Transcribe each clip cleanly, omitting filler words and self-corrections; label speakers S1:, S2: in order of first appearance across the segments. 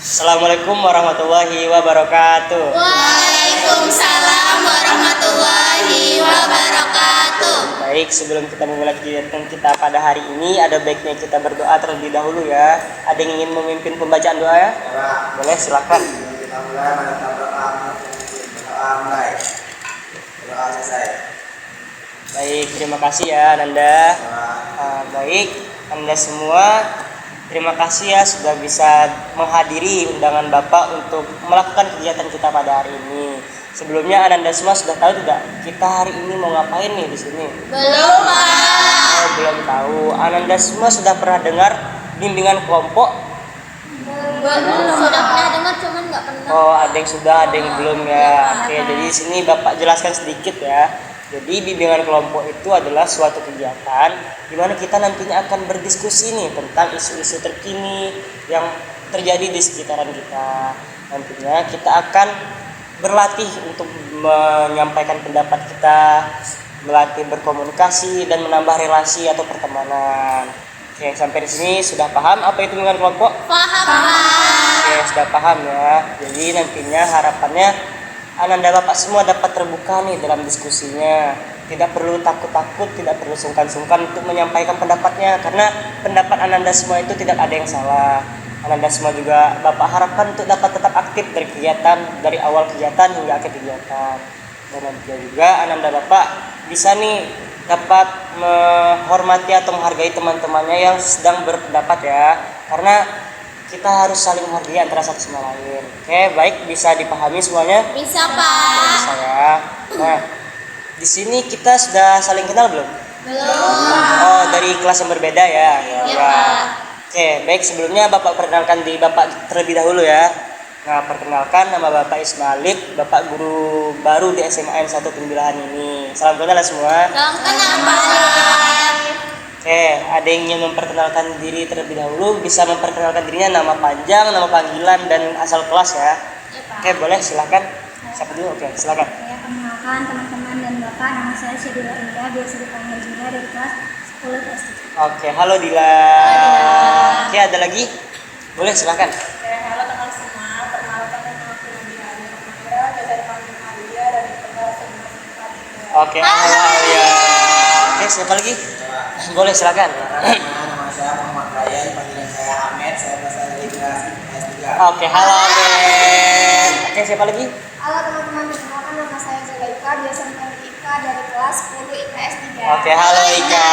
S1: Assalamualaikum warahmatullahi wabarakatuh.
S2: Waalaikumsalam warahmatullahi wabarakatuh.
S1: Baik, sebelum kita memulai kegiatan kita pada hari ini, ada baiknya kita berdoa terlebih dahulu ya. Ada yang ingin memimpin pembacaan doa ya? Boleh, silakan.
S3: Kita mulai mulai. Doa selesai.
S1: Baik, terima kasih ya Ananda. Baik, Anda semua, terima kasih ya sudah bisa menghadiri undangan Bapak untuk melakukan kegiatan kita pada hari ini. Sebelumnya Ananda semua sudah tahu tidak kita hari ini mau ngapain nih di sini?
S2: Belum, Pak.
S1: Belum tahu. Ananda semua sudah pernah dengar bimbingan kelompok?
S2: Belum. Sudah pernah dengar, cuman nggak pernah.
S1: Oh, ada yang sudah, ada yang belum ya. Oke, jadi di sini Bapak jelaskan sedikit ya. Jadi bimbingan kelompok itu adalah suatu kegiatan di mana kita nantinya akan berdiskusi nih tentang isu-isu terkini yang terjadi di sekitaran kita. Nantinya kita akan berlatih untuk menyampaikan pendapat kita, melatih berkomunikasi dan menambah relasi atau pertemanan. Oke, sampai di sini sudah paham apa itu bimbingan kelompok?
S2: Paham, Pak.
S1: Oke, sudah paham ya. Jadi nantinya harapannya Ananda Bapak semua dapat terbuka nih dalam diskusinya. Tidak perlu takut-takut, tidak perlu sungkan-sungkan untuk menyampaikan pendapatnya, karena pendapat Ananda semua itu tidak ada yang salah. Ananda semua juga Bapak harapkan untuk dapat tetap aktif dari kegiatan, dari awal kegiatan hingga akhir kegiatan. Dan nantinya juga Ananda Bapak bisa nih dapat menghormati atau menghargai teman-temannya yang sedang berpendapat ya, karena kita harus saling menghargai antara satu sama lain. Oke, baik, bisa dipahami semuanya?
S2: Bisa, Pak.
S1: Bisa ya. Nah, di sini kita sudah saling kenal belum?
S2: Belum.
S1: Oh, dari kelas yang berbeda ya.
S2: Iya, Pak.
S1: Oke, baik, sebelumnya Bapak perkenalkan diri Bapak terlebih dahulu ya. Nah, perkenalkan, nama Bapak Ismail, Bapak guru baru di SMA N1 Tembilahan ini. Salam kenal ya semua.
S2: Salam kenal, Pak.
S1: Oke, ada yang ingin memperkenalkan diri terlebih dahulu, bisa memperkenalkan dirinya, nama panjang, nama panggilan, dan asal kelas ya. Oke, boleh, silakan. Siapa dulu? Oke, silakan.
S4: Saya perkenalkan teman-teman dan Bapak, nama saya Syedila Indah, biasa dipanggil Dila dari kelas 10 SD.
S1: Oke, halo Dila. Oke, ada lagi? Boleh, silakan.
S5: Halo teman semua, perkenalkan nama aku Nadia Alia Rahmaira, biasa dipanggil Alia dari kelas 11
S1: Oke, halo Alia. Oke, siapa lagi? Boleh, silakan.
S3: Nama saya Muhammad Ryan, panggilan saya Ahmed, saya berasal dari kelas S3.
S1: Oke, halo Ahmed. Oke, siapa lagi?
S4: Halo teman-teman, perkenalkan nama saya Zulaika, biasa dipanggil Ika dari kelas 10 IPS 3.
S1: Oke, halo Ika.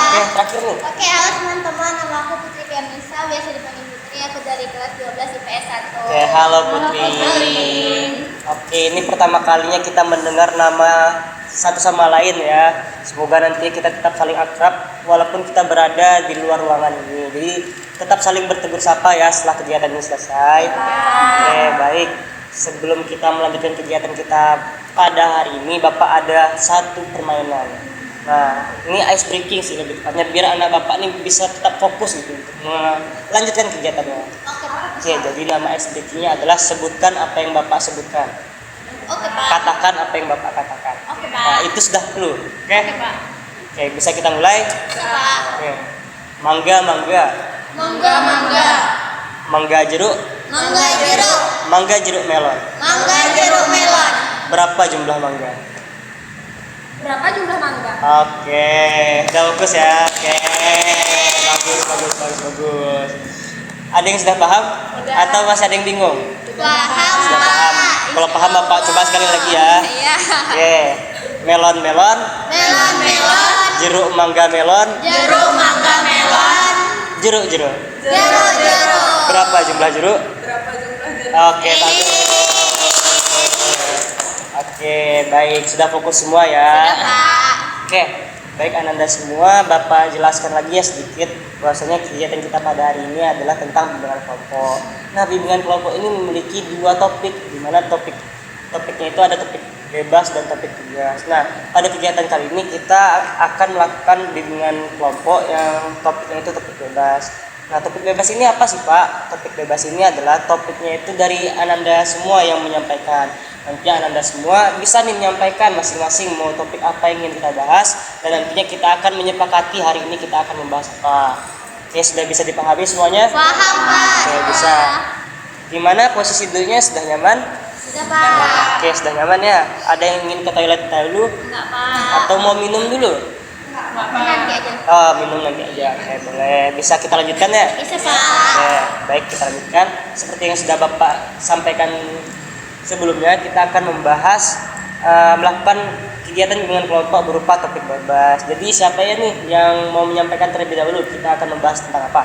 S1: Oke, terakhir nih.
S2: Oke, halo teman-teman. Nama aku Putri Pianisa, biasa dipanggil Putri. Aku dari kelas 12 IPS 1.
S1: Oke, halo Putri. Oke, ini pertama kalinya kita mendengar nama satu sama lain ya. Semoga nanti kita tetap saling akrab walaupun kita berada di luar ruangan ini. Jadi tetap saling bertegur sapa ya setelah kegiatan ini selesai. Oke, baik. Sebelum kita melanjutkan kegiatan kita pada hari ini, Bapak ada satu permainan. Nah, ini ice breaking sih lebih tepatnya, biar anak Bapak nih bisa tetap fokus gitu untuk melanjutkan kegiatannya. Oke, jadi nama ice breakingnya adalah sebutkan apa yang Bapak sebutkan.
S2: Oke, Pak.
S1: Katakan apa yang Bapak katakan.
S2: Oke, Pak.
S1: Nah, itu sudah perlu. Oke?
S2: Oke, Pak.
S1: Oke, bisa kita mulai?
S2: Pak.
S1: Oke. Mangga, mangga.
S2: Mangga, mangga.
S1: Mangga jeruk.
S2: Mangga jeruk.
S1: Mangga jeruk melon.
S2: Mangga jeruk melon.
S1: Berapa jumlah mangga?
S2: Berapa jumlah mangga?
S1: Oke, udah fokus ya. Oke. Bagus. Ada yang sudah paham? Atau masih ada yang bingung?
S2: Paham,
S1: Sudah paham. Kalau paham Bapak coba sekali lagi ya.
S2: Iya.
S1: Oke. Melon, melon.
S2: Melon, melon.
S1: Jeruk, mangga, melon.
S2: Jeruk, mangga, melon.
S1: Jeruk, jeruk.
S2: Jeruk, jeruk.
S1: Berapa jumlah jeruk?
S5: Berapa jumlah jeruk?
S1: Oke, bagus. Oke, baik. Sudah fokus semua ya.
S2: Pak.
S1: Oke, baik Ananda semua, Bapak jelaskan lagi ya sedikit bahwasanya kegiatan kita pada hari ini adalah tentang bimbingan kelompok. Nah, bimbingan kelompok ini memiliki dua topik, di mana topiknya itu ada topik bebas dan topik tugas. Nah, pada kegiatan kali ini kita akan melakukan bimbingan kelompok yang topiknya itu topik bebas. Nah, topik bebas ini apa sih Pak? Topik bebas ini adalah topiknya itu dari Ananda semua yang menyampaikan. Nanti Ananda semua bisa nih menyampaikan masing-masing mau topik apa yang ingin kita bahas, dan nantinya kita akan menyepakati hari ini kita akan membahas apa. Oke, sudah bisa dipahami semuanya?
S2: Paham, Pak.
S1: Oke, bisa. Gimana posisi duduknya, sudah nyaman?
S2: Sudah Pak.
S1: Oke, sudah nyaman ya. Ada yang ingin ke toilet dulu
S2: Enggak Pak.
S1: atau mau minum dulu?
S2: Nanti aja.
S1: Oh, minum nanti aja. Oke, boleh. Bisa kita lanjutkan ya?
S2: Bisa Pak.
S1: Oke, baik, kita lanjutkan. Seperti yang sudah Bapak sampaikan sebelumnya, kita akan membahas melakukan kegiatan dengan kelompok berupa topik bebas. Jadi siapa ya nih yang mau menyampaikan terlebih dahulu? Kita akan membahas tentang apa?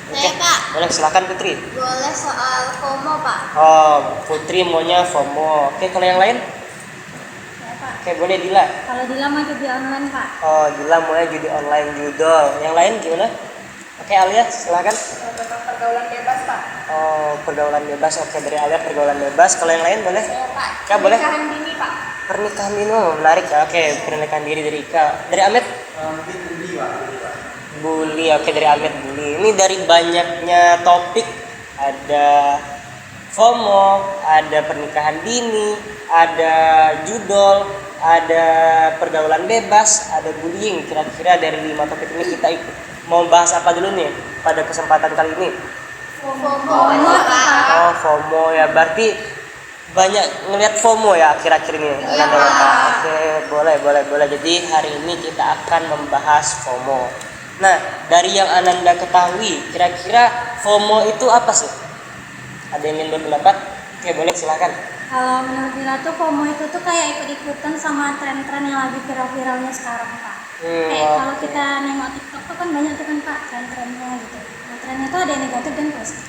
S2: Saya Pak.
S1: Boleh, silakan Putri.
S2: Boleh soal FOMO Pak.
S1: Oh, Putri maunya FOMO. Oke, kalau yang lain?
S4: Ya Pak.
S1: Oke, boleh Dila.
S4: Kalau Dila mau judi online Pak.
S1: Oh, Dila maunya judi online judol. Yang lain gimana? Oke, Alia, silakan.
S5: Tentang pergaulan bebas, Pak.
S1: Oh, pergaulan bebas. Oke, dari Alia pergaulan bebas. Kalau yang lain boleh?
S5: Saya, Pak.
S1: Ya, boleh.
S5: Pernikahan dini, Pak.
S1: Pernikahan dini, oh, menarik ya. Oke, pernikahan diri dari Ika. Dari Amit?
S3: Mungkin beli Pak.
S1: Bully. Oke, dari Amit bully. Ini dari banyaknya topik, ada FOMO, ada pernikahan dini, ada judol, ada pergaulan bebas, ada bullying. Kira-kira dari 5 topik ini kita mau bahas apa dulu nih pada kesempatan kali ini?
S2: FOMO Pak.
S1: Oh, FOMO ya. Berarti banyak ngelihat FOMO ya akhir-akhir ini.
S2: Iya,
S1: Ananda,
S2: Pak.
S1: Bapak. Oke, boleh. Jadi hari ini kita akan membahas FOMO. Nah, dari yang Ananda ketahui, kira-kira FOMO itu apa sih? Ada yang ingin berpendapat? Oke, boleh, silakan.
S4: Kalau menurut Dila tuh FOMO itu tuh kayak ikut-ikutan sama tren-tren yang lagi viral-viralnya sekarang Pak. Kayak kalau
S1: Oke.
S4: kita nengok TikTok tuh kan banyak tuh kan Pak tren-trennya gitu. Nah trennya tuh ada yang negatif dan positif.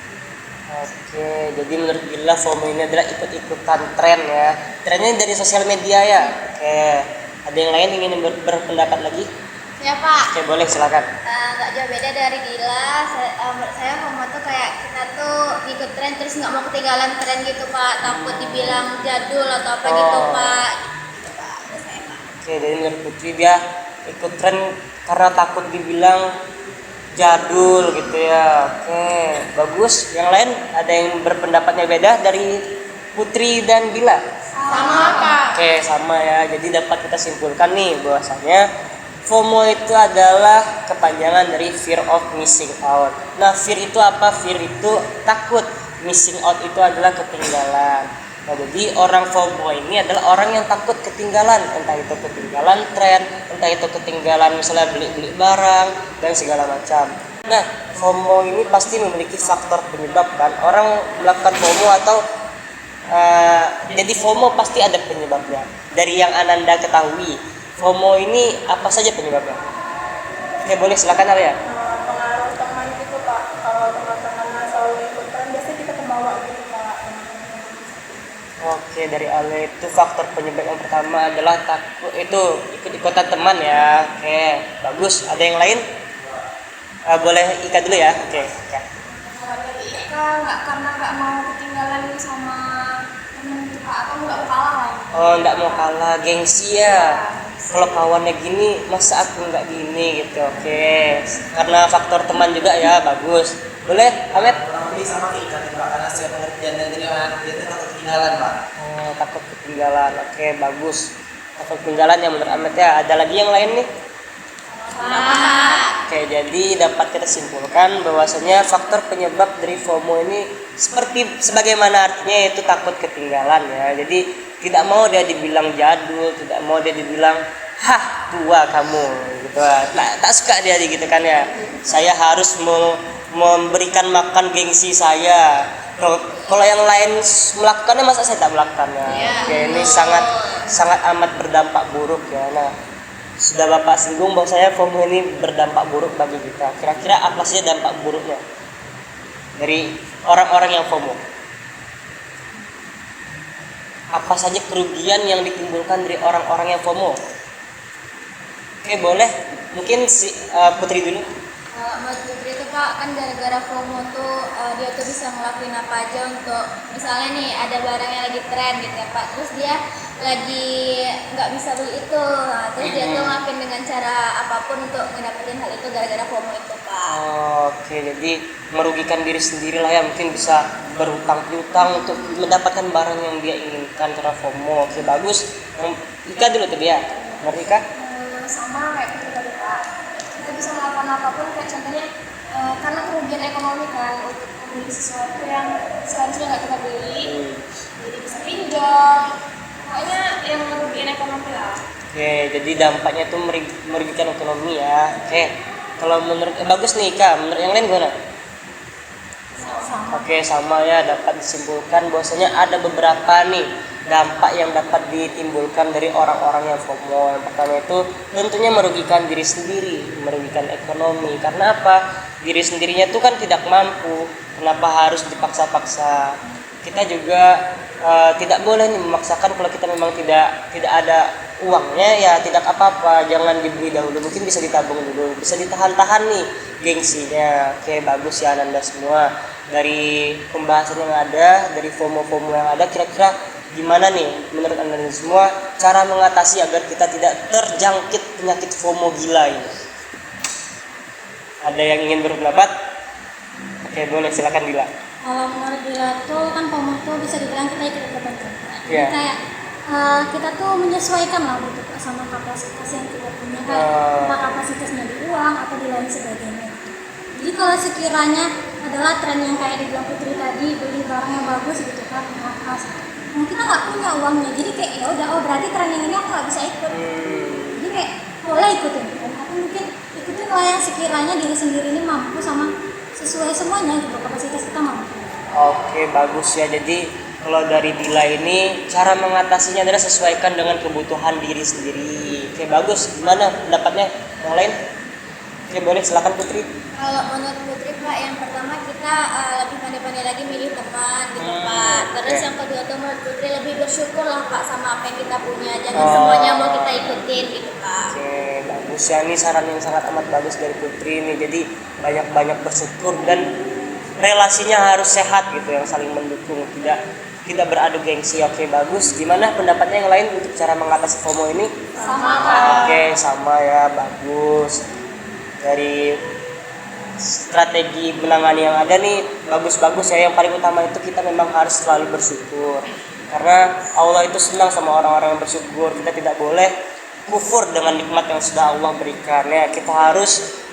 S1: Oke, jadi menurut Gila FOMO ini adalah ikut-ikutan tren ya. Trennya dari sosial media ya. Oke, ada yang lain ingin berpendapat lagi?
S2: Ya Pak.
S1: Oke, boleh, silakan.
S2: Nggak jauh beda dari Dila. Menurut saya FOMO tuh kayak kita tuh ikut tren terus nggak mau ketinggalan tren gitu Pak. Takut dibilang jadul atau apa gitu
S1: Oh.
S2: Pak. Gitu Pak. Menurut saya Pak.
S1: Oke, jadi menurut Putri dia ikut tren karena takut dibilang jadul gitu ya. Oke, bagus. Yang lain ada yang berpendapatnya beda dari Putri dan Bila?
S5: Sama, Pak.
S1: Oke, sama ya. Jadi dapat kita simpulkan nih bahwasanya FOMO itu adalah kepanjangan dari fear of missing out. Nah, fear itu apa? Fear itu takut. Missing out itu adalah ketinggalan. Nah, jadi orang FOMO ini adalah orang yang takut ketinggalan, entah itu ketinggalan tren, entah itu ketinggalan misalnya beli-beli barang dan segala macam. Nah, FOMO ini pasti memiliki faktor penyebab kan. Orang melakukan FOMO atau jadi FOMO pasti ada penyebabnya. Dari yang Ananda ketahui, FOMO ini apa saja penyebabnya? Oke, boleh, silakan Alia.
S5: Pengaruh teman gitu, Pak. Kalau teman-teman selalu ikut tren, biasanya kita kebawa gitu, Pak.
S1: Oke, dari Ale itu faktor penyebab yang pertama adalah takut itu ikut-ikutan teman ya. Oke, bagus. Ada yang lain? Boleh Ika dulu ya. Oke. Ika.
S5: Ika karena nggak mau ketinggalan sama temen itu, Pak. Atau nggak mau kalah lah.
S1: Oh, enggak mau kalah, gengsi ya. Kalau kawannya gini, masa aku nggak gini gitu. Oke, karena faktor teman juga ya, bagus. Boleh, Ahmed?
S3: Kurang lebih sama kayak ikan Pak, karena saya pengertian dan dari anak dia itu takut ketinggalan Pak.
S1: Oh, takut ketinggalan. Oke, bagus. Takut ketinggalan yang menurut Ahmed ya. Ada lagi yang lain nih? Oke, jadi dapat kita simpulkan bahwasanya faktor penyebab dari FOMO ini sebagaimana artinya yaitu takut ketinggalan ya. Jadi tidak mau dia dibilang jadul, tidak mau dia dibilang hah tua kamu gitu. Tak suka dia gitu kan ya. Saya harus memberikan makan gengsi saya. Kalau yang lain melakukannya masa saya tak melakukannya. Oke, ini sangat amat berdampak buruk ya. Nah, sudah Bapak singgung bahwa saya FOMO ini berdampak buruk bagi kita. Kira-kira apa saja dampak buruknya dari orang-orang yang FOMO? Apa saja kerugian yang ditimbulkan dari orang-orang yang FOMO? Oke, boleh. Mungkin si Putri dulu.
S2: Menurut Putri itu Pak, kan gara-gara FOMO tuh dia tuh bisa ngelakuin apa aja untuk misalnya nih ada barang yang lagi tren gitu ya Pak, terus dia lagi nggak bisa beli itu, nah, terus dia tuh ngelakuin dengan cara apapun untuk ngedapetin hal itu gara-gara FOMO itu Pak.
S1: Oke, jadi merugikan diri sendiri lah ya, mungkin bisa berhutang piutang untuk mendapatkan barang yang dia inginkan karena FOMO. Oke, bagus. Ika dulu tuh dia. Menurut Ika?
S5: Sama kayak Putri tadi, Pak. Kita bisa melakukan kebutuhan apapun, kayak contohnya karena kerugian ekonomi kan untuk membeli sesuatu yang seharusnya nggak kita beli, jadi bisa pinjam, pokoknya yang merugikan ekonomi lah.
S1: Oke, jadi dampaknya tuh merugikan ekonomi ya. Oke, kalau menurut bagus nih Kak, menurut yang lain gimana? Oke, sama ya, dapat disimpulkan bahwasanya ada beberapa nih dampak yang dapat ditimbulkan dari orang-orang yang FOMO. Yang pertama itu tentunya merugikan diri sendiri, merugikan ekonomi. Karena apa? Diri sendirinya tuh kan tidak mampu, kenapa harus dipaksa-paksa? Kita juga tidak boleh nih memaksakan kalau kita memang tidak ada uangnya, ya tidak apa-apa, jangan dibeli dahulu, mungkin bisa ditabung dulu, bisa ditahan-tahan nih gengsinya. Oke, bagus ya Ananda semua. Dari pembahasan yang ada, dari FOMO-FOMO yang ada, kira-kira gimana nih menurut Anda semua cara mengatasi agar kita tidak terjangkit penyakit FOMO gila ini? Ada yang ingin berpendapat? Oke, boleh, silakan Dila.
S4: Kalau menurut Dila tuh kan FOMO tuh bisa dibilang kita ikut-ikutan kan. Jadi
S1: Iya.
S4: kayak kita tuh menyesuaikan lah gitu Kak, sama kapasitas yang kita punya, kayak entah kapasitasnya di uang atau di lain sebagainya. Jadi kalau sekiranya adalah tren yang kayak dibilang Putri tadi, beli barang yang bagus gitu kan, mahal, mungkin kita nggak punya uangnya, jadi kayak ya udah, oh berarti tren yang ini aku nggak bisa ikut. Jadi kayak boleh ikutin kan, tapi mungkin ikutin lah yang sekiranya diri sendiri ini mampu sama sesuai semuanya gitu, kapasitas kita mampu.
S1: Oke, bagus ya. Jadi kalau dari Dila ini cara mengatasinya adalah sesuaikan dengan kebutuhan diri sendiri. Oke, bagus. Gimana pendapatnya yang lain? Oke, boleh, silakan Putri.
S2: Kalau menurut Putri Pak, yang pertama kita lebih pandai-pandai lagi milih teman gitu Pak. Terus
S1: oke.
S2: yang kedua tuh menurut Putri lebih bersyukur lah Pak sama apa yang kita punya. Jangan semuanya mau kita ikutin gitu Pak.
S1: Oke, bagus ya. Ini saran yang sangat amat bagus dari Putri ini. Jadi banyak-banyak bersyukur dan relasinya harus sehat gitu, yang saling mendukung, tidak beradu gengsi. Oke, bagus. Gimana pendapatnya yang lain untuk cara mengatasi FOMO ini?
S5: Sama Pak.
S1: Oke, sama ya, bagus. Dari strategi menangani yang ada nih bagus-bagus ya. Yang paling utama itu kita memang harus selalu bersyukur, karena Allah itu senang sama orang-orang yang bersyukur. Kita tidak boleh kufur dengan nikmat yang sudah Allah berikan ya. Kita harus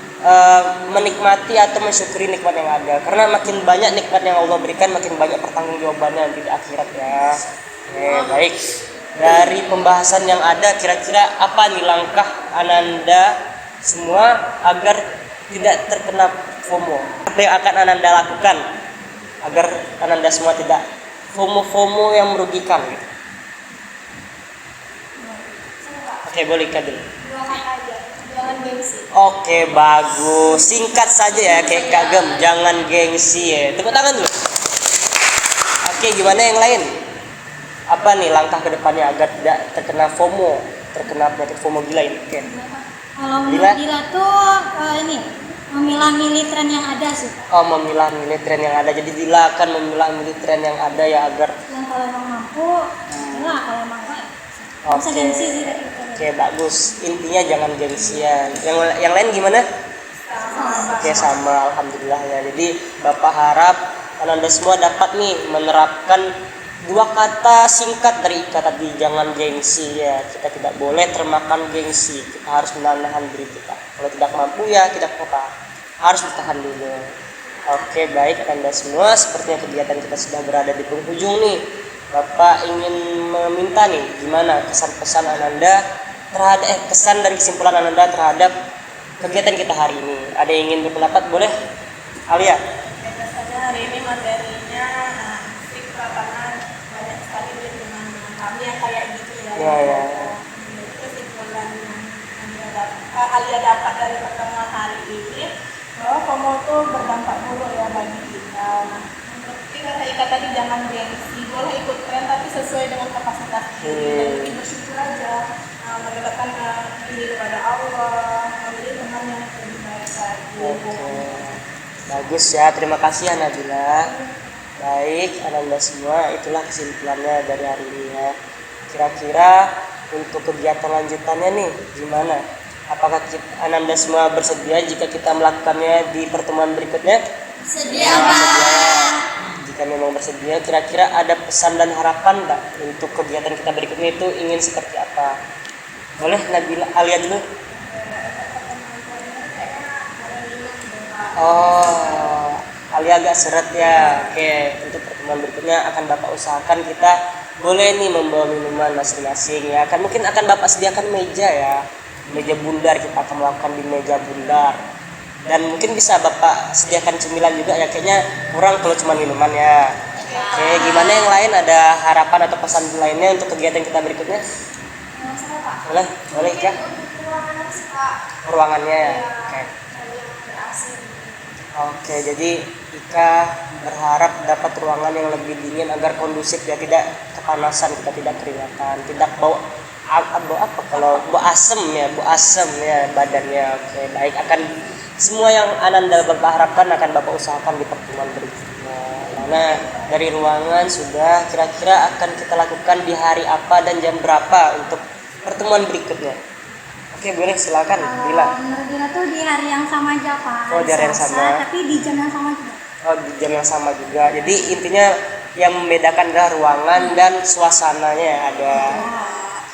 S1: menikmati atau mensyukuri nikmat yang ada, karena makin banyak nikmat yang Allah berikan, makin banyak pertanggungjawabannya di akhirat ya. Oke, baik. Dari pembahasan yang ada, kira-kira apa nih langkah Ananda semua agar tidak terkena FOMO? Apa yang akan Ananda lakukan agar Ananda semua tidak FOMO yang merugikan gitu? Oke, boleh Kak dulu.
S5: Dua kata aja, jangan gengsi.
S1: Oke, bagus. Singkat saja ya, kayak Kak Gem, jangan gengsi ya. Tepuk tangan dulu. Oke, gimana yang lain? Apa nih langkah kedepannya agar tidak terkena penyakit FOMO gila ini? Oke.
S4: Kalau
S1: Dila?
S4: menurut Dila tuh ini memilah-milih tren yang ada sih.
S1: Oh, memilah-milih tren yang ada. Jadi Dila akan memilah-milih tren yang ada ya, agar
S4: Yang kalau emang mampu, lah kalau emang enggak, nggak usah
S1: Oke.
S4: gengsi sih.
S1: Oke, bagus. Intinya jangan gengsi ya. Yang lain gimana? Oke, sama, alhamdulillah ya. Jadi Bapak harap Ananda semua dapat nih menerapkan dua kata singkat dari Ika tadi, jangan gengsi ya. Kita tidak boleh termakan gengsi. Kita harus menahan diri kita. Kalau tidak mampu ya tidak apa-apa, harus ditahan dulu. Oke, baik Anda semua, sepertinya kegiatan kita sudah berada di penghujung nih. Bapak ingin meminta nih, gimana kesan-pesan Ananda terhadap kesan dari kesimpulan Ananda terhadap kegiatan kita hari ini? Ada yang ingin berpendapat? Boleh, Alia?
S5: Tentu saja hari ini materinya asik Pak, karena banyak sekali dengan kami yang kayak gitu ya.
S1: Ya.
S5: Kesimpulan yang Alia dapat dari pertemuan hari ini, bahwa FOMO itu berdampak buruk ya bagi kita. Nah, seperti kata Ika tadi, jangan gengsi, boleh ikut tren tapi sesuai dengan kapasitas diri dan lebih bersyukur aja, mendekatkan diri kepada Allah, memilih teman yang lebih baik lagi.
S1: Bagus ya, terima kasih Nabila. Baik, Ananda semua, itulah kesimpulannya dari hari ini ya. Kira-kira untuk kegiatan lanjutannya nih gimana? Apakah Ananda semua bersedia jika kita melakukannya di pertemuan berikutnya?
S2: Sedia Pak.
S1: Jika memang bersedia, kira-kira ada pesan dan harapan Mbak untuk kegiatan kita berikutnya itu ingin seperti apa? Boleh Nabila, Alia dulu. Oh, Alia agak seret ya. Oke, untuk pertemuan berikutnya akan Bapak usahakan kita boleh nih membawa minuman masing-masing ya. Kan mungkin akan Bapak sediakan meja ya. Meja bundar, kita akan melakukan di meja bundar. Dan mungkin bisa Bapak sediakan cemilan juga ya. Kayaknya kurang kalau cuma minuman ya. Oke, gimana yang lain, ada harapan atau pesan lainnya untuk kegiatan kita berikutnya? Boleh, boleh ya. Ruangannya ya. Oke. Oke, jadi Ika berharap dapat ruangan yang lebih dingin agar kondusif ya, tidak kepanasan, kita tidak keringatan, tidak bau apa kalau bau asem ya badannya. Oke, baik, akan semua yang Ananda Bapak harapkan akan Bapak usahakan di pertemuan berikutnya. Nah, dari ruangan sudah, kira-kira akan kita lakukan di hari apa dan jam berapa untuk pertemuan berikutnya? Oke, boleh, silakan Bila.
S4: Menurut Dina tuh di hari yang sama aja Pak.
S1: Oh, di hari yang
S4: Selasa,
S1: sama.
S4: tapi di jam yang sama juga.
S1: Oh, di jam yang sama juga. Jadi intinya yang membedakan adalah ruangan dan suasananya ada.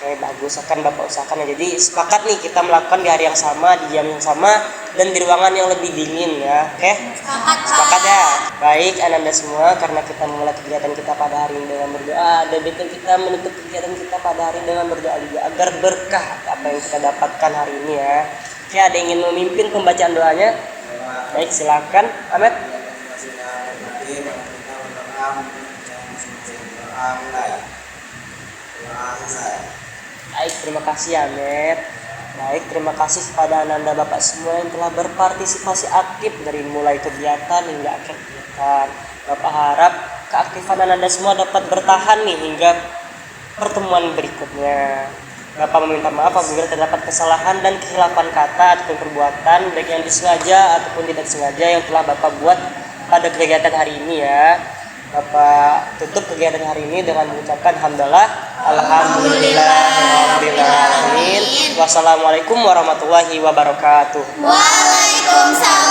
S1: Oke, bagus, akan Bapak usahakan ya. Jadi sepakat nih kita melakukan di hari yang sama, di jam yang sama, dan di ruangan yang lebih dingin ya. Oke? Sepakat ya. Baik, Ananda semua, karena kita memulai kegiatan kita pada hari ini dengan berdoa, dan kita menutup kegiatan kita pada hari dengan berdoa juga agar berkah apa yang kita dapatkan hari ini ya. Oke, ada yang ingin memimpin pembacaan doanya? Baik, silakan, Ahmed. Baik, terima kasih Ahmed. Baik, terima kasih kepada Ananda Bapak semua yang telah berpartisipasi aktif dari mulai kegiatan hingga akhir kegiatan. Bapak harap keaktifan Ananda semua dapat bertahan nih hingga pertemuan berikutnya. Bapak meminta maaf apabila terdapat kesalahan dan kehilafan kata ataupun perbuatan baik yang disengaja ataupun tidak sengaja yang telah Bapak buat pada kegiatan hari ini ya. Bapak tutup kegiatan hari ini dengan mengucapkan hamdalah alhamdulillahirobbilalamin. Wassalamualaikum warahmatullahi wabarakatuh.
S2: Waalaikumsalam.